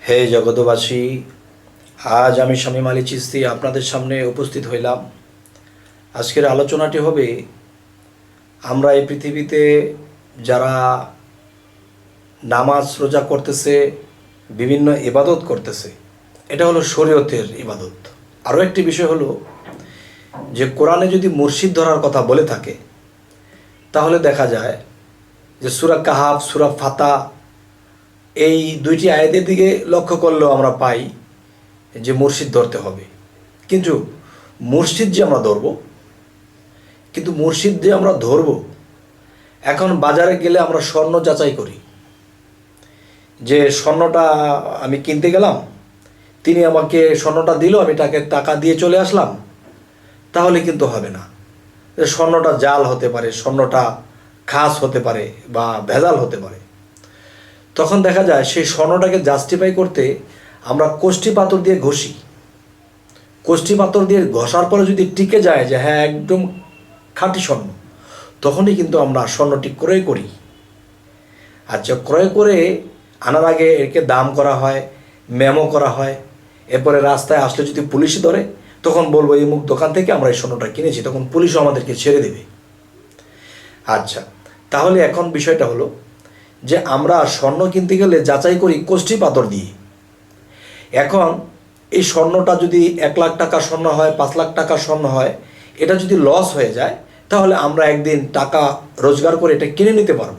হে জগতবাসী, আজ আমি শামীম আলী চিশতি আপনাদের সামনে উপস্থিত হইলাম। আজকের আলোচনাটি হবে, আমরা এই পৃথিবীতে যারা নামাজ রোজা করতেছে, বিভিন্ন ইবাদত করতেছে, এটা হলো শরীয়তের ইবাদত। আরও একটি বিষয় হলো যে কোরআনে যদি মুর্শিদ ধরার কথা বলে থাকে, তাহলে দেখা যায় যে সূরা কাহাফ, সূরা ফাতা, এই দুইটি আয়াতের দিকে লক্ষ্য করলেও আমরা পাই যে মুর্শিদ ধরতে হবে। কিন্তু মুর্শিদ যে আমরা ধরব, এখন বাজারে গেলে আমরা স্বর্ণ যাচাই করি, যে স্বর্ণটা আমি কিনতে গেলাম, তিনি আমাকে স্বর্ণটা দিল, আমি তাকে টাকা দিয়ে চলে আসলাম, তাহলে কিন্তু হবে না। স্বর্ণটা জাল হতে পারে, স্বর্ণটা খাস হতে পারে বা ভেজাল হতে পারে। তখন দেখা যায় সেই স্বর্ণটাকে জাস্টিফাই করতে আমরা কোষ্ঠী পাথর দিয়ে ঘষি। কোষ্ঠী পাথর দিয়ে ঘষার পরে যদি টিকে যায় যে হ্যাঁ একদম খাঁটি স্বর্ণ, তখনই কিন্তু আমরা স্বর্ণটি ক্রয় করি। আচ্ছা, ক্রয় করে আনার আগে একে দাম করা হয়, মেমো করা হয়। এরপরে রাস্তায় আসলে যদি পুলিশ ধরে, তখন বলবো এই মুখ দোকান থেকে আমরা এই স্বর্ণটা কিনেছি, তখন পুলিশও আমাদেরকে ছেড়ে দেবে। আচ্ছা, তাহলে এখন বিষয়টা হলো যে আমরা স্বর্ণ কিনতে গেলে যাচাই করি কোষ্ঠী পাথর দিয়ে। এখন এই স্বর্ণটা যদি 1 লাখ টাকার স্বর্ণ হয়, 5 লাখ টাকার স্বর্ণ হয়, এটা যদি লস হয়ে যায়, তাহলে আমরা একদিন টাকা রোজগার করে এটা কিনে নিতে পারব।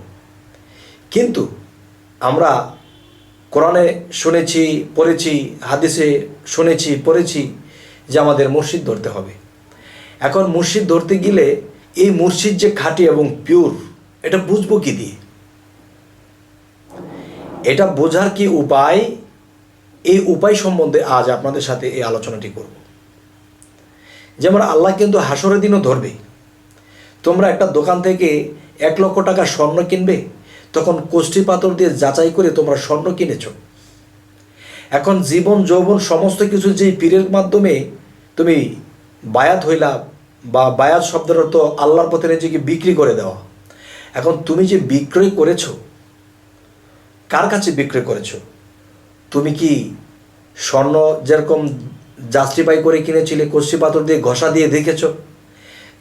কিন্তু আমরা কোরআনে শুনেছি, পড়েছি, হাদিসে শুনেছি, পড়েছি যে আমাদের মুর্শিদ ধরতে হবে। এখন মুর্শিদ ধরতে গেলে এই মুর্শিদ যে খাঁটি এবং পিওর, এটা বুঝবো কি দিয়ে? এটা বোঝার কি উপায়? এই উপায় সম্বন্ধে আজ আপনাদের সাথে এই আলোচনাটি করব। যেমন আল্লাহ কিন্তু হাসরের দিনও ধরবে। তোমরা একটা দোকান থেকে 1 লক্ষ টাকা স্বর্ণ কিনবে, তখন কোষ্ঠী পাথর দিয়ে যাচাই করে তোমরা স্বর্ণ কিনেছ। এখন জীবন যৌবন সমস্ত কিছু যেই পীরের মাধ্যমে তুমি বায়াত হইলা, বা বায়াত শব্দের অর্থ আল্লাহর পথে নিজেকে বিক্রি করে দেওয়া। এখন তুমি যে বিক্রয় করেছো, কার কাছে বিক্রয় করেছো? তুমি কি স্বর্ণ যেরকম জাস্টিফাই করে কিনেছিলে, কোষ্ঠী পাথর দিয়ে ঘষা দিয়ে দেখেছ?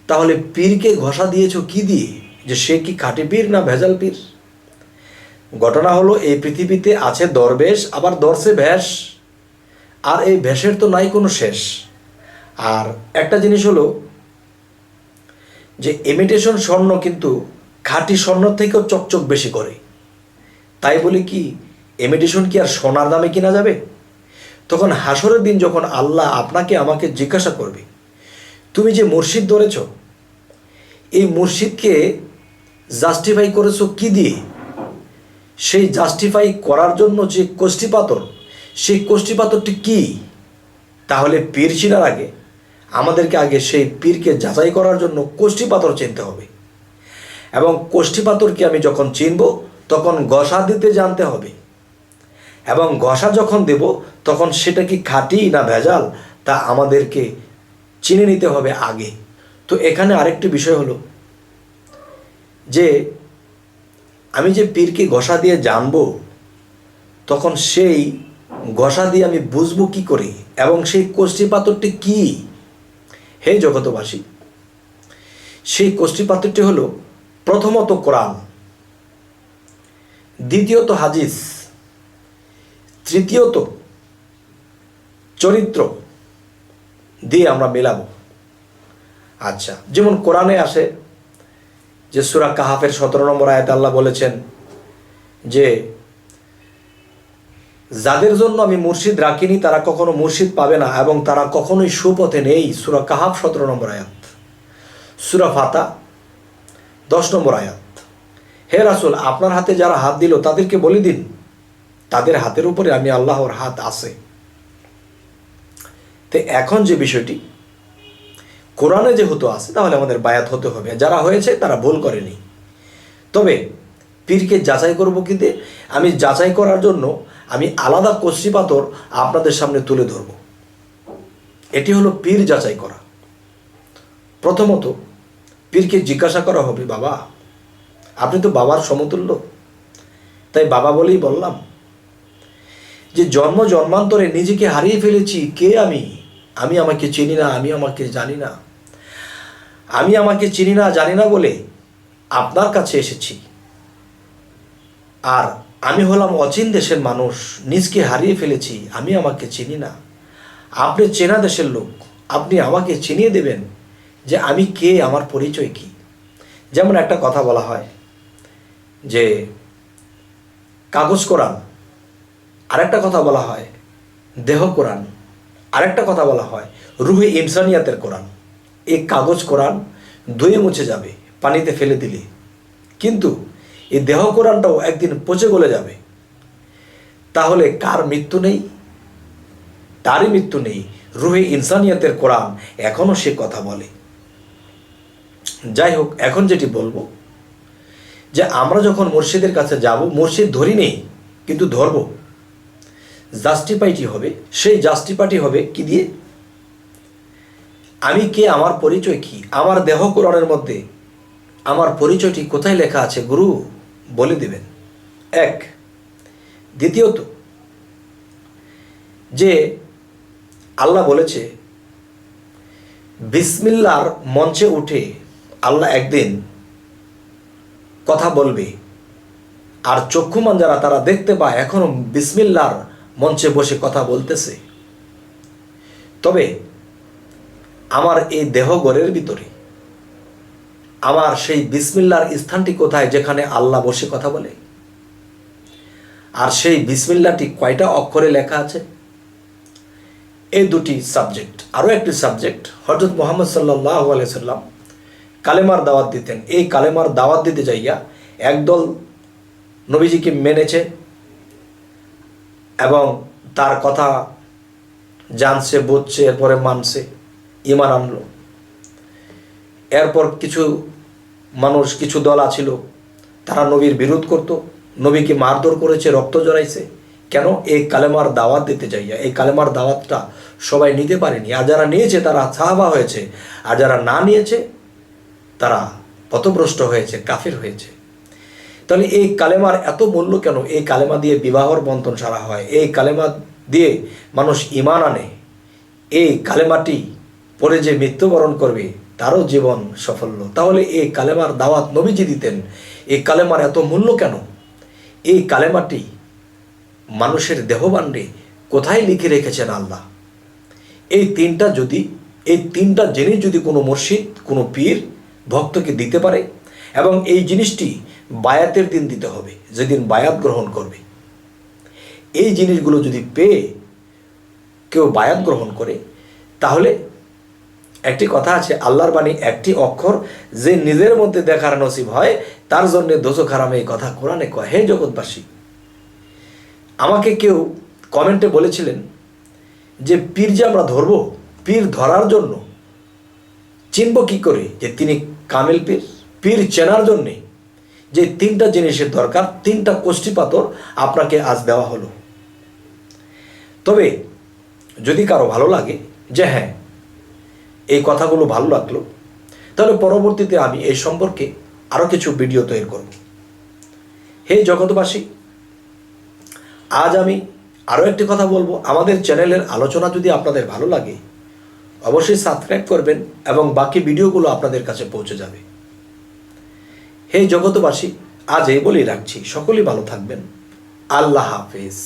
তাহলে পীরকে ঘষা দিয়েছো কি দিয়ে? যে সে কি খাঁটি পীর না ভেজাল পীর? ঘটনা হলো, এই পৃথিবীতে আছে দরবেশ, আবার দর্শে ভ্যাস, আর এই ভ্যাসের তো নাই কোনো শেষ। আর একটা জিনিস হলো যে ইমিটেশন স্বর্ণ কিন্তু খাঁটি স্বর্ণ থেকেও চকচক বেশি করে। তাই বলি কি ইমিটেশন কি আর সোনার দামে কিনা যাবে? তখন হাসরের দিন যখন আল্লাহ আপনাকে আমাকে জিজ্ঞাসা করবে, তুমি যে মুর্শিদ ধরেছ, এই মুর্শিদকে জাস্টিফাই করেছো কি দিয়ে? সেই জাস্টিফাই করার জন্য যে কোষ্ঠী পাথর, সেই কোষ্ঠী পাথরটি কী? তাহলে পীর চিনার আগে আমাদেরকে আগে সেই পীরকে যাচাই করার জন্য কোষ্ঠী পাথর চিনতে হবে। এবং কোষ্ঠী পাথরকে আমি যখন চিনব, তখন ঘষা দিতে জানতে হবে। এবং ঘষা যখন দেব, তখন সেটা কি খাঁটি না ভেজাল, তা আমাদেরকে চিনে নিতে হবে আগে। তো এখানে আরেকটি বিষয় হলো যে আমি যে পীরকে ঘষা দিয়ে জানবো, তখন সেই ঘষা দিয়ে আমি বুঝবো কি করে, এবং সেই কোষ্ঠী পাথরটি কি? হে জগতবাসী, সেই কোষ্ঠী পাথরটি হলো প্রথমত কোরআন, দ্বিতীয়ত হাদিস, তৃতীয়ত চরিত্র দিয়ে আমরা মেলাবো। আচ্ছা, যেমন কোরআনে আসে যে সূরা কাহাফের 17 নম্বর আয়াতে আল্লাহ বলেছেন যে যাদের জন্য আমি মুর্শিদ রাখিনি তারা কখনো মুর্শিদ পাবে না, এবং তারা কখনোই সুপথে নেই। সূরা কাহাফ 17 নম্বর আয়াত। সূরা ফাতা 10 নম্বর আয়াত। হে রাসূল, আপনার হাতে যারা হাত দিল তাদেরকে বলে দিন, তাদের হাতের উপরে আমি আল্লাহর হাত আছে। তো এখন যে বিষয়টি কোরআনে যেহেতু আছে, তাহলে আমাদের বায়াত হতে হবে। যারা হয়েছে তারা ভুল করেনি। তবে পীরকে যাচাই করব কি দিয়ে? আমি যাচাই করার জন্য আমি আলাদা কোষ্ঠী পাথর আপনাদের সামনে তুলে ধরব। এটি হলো পীর যাচাই করা। প্রথমত পীরকে জিজ্ঞাসা করা হবে, বাবা আপনি তো বাবার সমতুল্য, তাই বাবা বলেই বললাম যে জন্ম জন্মান্তরে নিজেকে হারিয়ে ফেলেছি, কে আমি, আমি আমাকে চিনি না, আমি আমাকে জানি না, আমি আমাকে চিনি না জানি না বলে আপনার কাছে এসেছি। আর আমি হলাম অচিন দেশের মানুষ, নিজকে হারিয়ে ফেলেছি, আমি আমাকে চিনি না। আপনি চেনা দেশের লোক, আপনি আমাকে চিনিয়ে দেবেন যে আমি কে, আমার পরিচয় কি। যেমন একটা কথা বলা হয় যে কাগজ কোরআন, আরেকটা কথা বলা হয় দেহ কোরআন, আরেকটা কথা বলা হয় রুহে ইনসানিয়াতের কোরআন। এই কাগজ কোরআন ধুয়ে মুছে যাবে পানিতে ফেলে দিলে, কিন্তু এই দেহ কোরআনটাও একদিন পচে গলে যাবে। তাহলে কার মৃত্যু নেই? তারই মৃত্যু নেই। রুহে ইনসানিয়াতের কোরআন এখনও সে কথা বলে। যাই হোক, এখন যেটি বলবো যে আমরা যখন মুর্শিদের কাছে যাব, মুর্শিদ ধরি নেই কিন্তু ধরব, জাস্টিফাইটি হবে। সেই জাস্টিফাইটি হবে কি দিয়ে? আমি কে, আমার পরিচয় কি, আমার দেহ কোরআনের মধ্যে আমার পরিচয়টি কোথায় লেখা আছে গুরু বলে দিবেন। এক। দ্বিতীয়ত, যে আল্লাহ বলেছে বিসমিল্লাহর মঞ্চে উঠে আল্লাহ একদিন কথা বলবে, আর চক্ষুমান যারা তারা দেখতে পায় এখনো বিসমিল্লাহর মঞ্চে বসে কথা বলতেছে। তবে আমার এই দেহ ঘরের ভিতরে আমার সেই বিসমিল্লাহর স্থানটি কোথায়, যেখানে আল্লাহ বসে কথা বলে? আর সেই বিসমিল্লাহটি কয়টা অক্ষরে লেখা আছে? এই দুটি সাবজেক্ট। আরও একটি সাবজেক্ট, হযরত মুহাম্মদ সাল্লাল্লাহু আলাইহি সাল্লাম কালেমার দাওয়াত দিতেন। এই কালেমার দাওয়াত দিতে যাইয়া একদল নবীজিকে মেনেছে এবং তার কথা জানছে, বুঝছে, এরপরে মানছে, ঈমান আনলো। এরপর কিছু মানুষ, কিছু দল আছিল, তারা নবীর বিরোধ করত, নবীকে মারধর করেছে, রক্ত জড়াইছে। কেন? এই কালেমার দাওয়াত দিতে যাইয়া। এই কালেমার দাওয়াতটা সবাই নিতে পারেনি। আর যারা নিয়েছে তারা সাহাবা হয়েছে, আর যারা না নিয়েছে তারা পথভ্রষ্ট হয়েছে, কাফির হয়েছে। তাহলে এই কালেমার এত মূল্য কেন? এই কালেমা দিয়ে বিবাহর বন্ধন সারা হয়, এই কালেমা দিয়ে মানুষ ঈমান আনে। এই কালেমাটি পরে যে মৃত্যুবরণ করবে তারও জীবন সাফল্য। তাহলে এই কালেমার দাওয়াত নবীজি দিতেন। এই কালেমার এত মূল্য কেন? এই কালেমাটি মানুষের দেহভাণ্ডে কোথায় লিখে রেখেছেন আল্লাহ? এই তিনটা জিনিস যদি কোনো মুর্শিদ, কোনো পীর ভক্তকে দিতে পারে, এবং এই জিনিসটি বায়াতের দিন দিতে হবে, যেদিন বায়াত গ্রহণ করবে। এই জিনিসগুলো যদি পেয়ে কেউ বায়াত গ্রহণ করে, তাহলে একটি কথা আছে, আল্লাহর বাণী একটি অক্ষর, যে নিজের মধ্যে দেখার নসিব হয় তার জন্য দোজখ হারাম। এই কথা কোরআনে কয়। হে জগৎবাসী, আমাকে কেউ কমেন্টে বলেছিলেন যে পীর যে আমরা ধরবো, পীর ধরার জন্য চিনব কি করে যে তিনি কামেল পীর? পীর চেনার জন্যে যে তিনটা জিনিসের দরকার, তিনটা কোষ্ঠী পাথর আপনাকে আজ দেওয়া হলো। তবে যদি কারো ভালো লাগে যে হ্যাঁ এই কথাগুলো ভালো লাগলো, তাহলে পরবর্তীতে আমি এই সম্পর্কে আরও কিছু ভিডিও তৈরি করব। হে জগৎবাসী, আজ আমি আরও একটি কথা বলবো। আমাদের চ্যানেলের আলোচনা যদি আপনাদের ভালো লাগে, অবশ্যই সাবস্ক্রাইব করবেন এবং বাকি ভিডিওগুলো আপনাদের কাছে পৌঁছে যাবে। হে জগৎবাসী, আজ এই বলেই রাখছি, সকলেই ভালো থাকবেন। আল্লাহ হাফেজ।